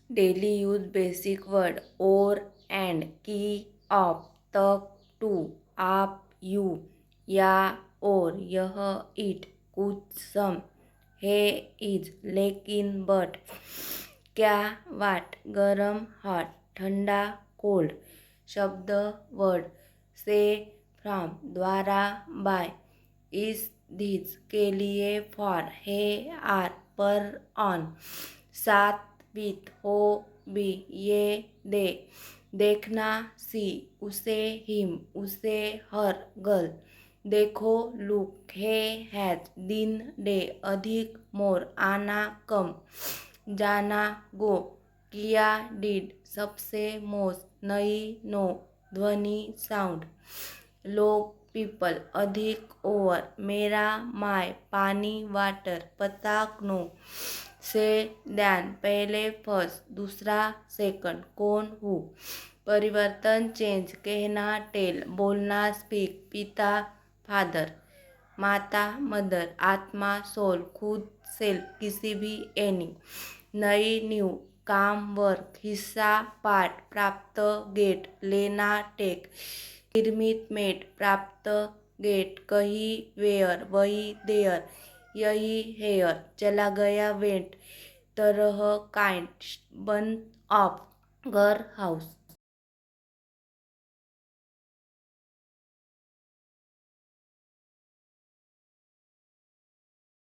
Daily use basic word और end की of तक टू आप यू या और यह इट कुछ सम है इज लेकिन बट क्या वाट गरम हॉट ठंडा कोल्ड शब्द वर्ड से फ्रॉम द्वारा बाय इस दिस के लिए फॉर है आर पर ऑन साथ विथ हो बी ये दे देखना सी उसे हिम उसे हर गर्ल देखो लुक है हैज दिन डे अधिक मोर आना कम जाना गो किया डिड सबसे मोस्ट नई नो ध्वनि साउंड लोग पीपल अधिक ओवर मेरा माय पानी वाटर पताक नो से दैन पहले फर्स्ट दूसरा सेकंड कौन हु परिवर्तन चेंज कहना टेल बोलना स्पीक पिता फादर माता मदर आत्मा सोल खुद सेल्फ किसी भी एनी नई न्यू काम वर्क हिस्सा पार्ट प्राप्त गेट लेना टेक निर्मित मेट प्राप्त गेट कही वेयर वही देयर यही हेयर चला गया वेंट तरह काइंड बन ऑफ घर हाउस।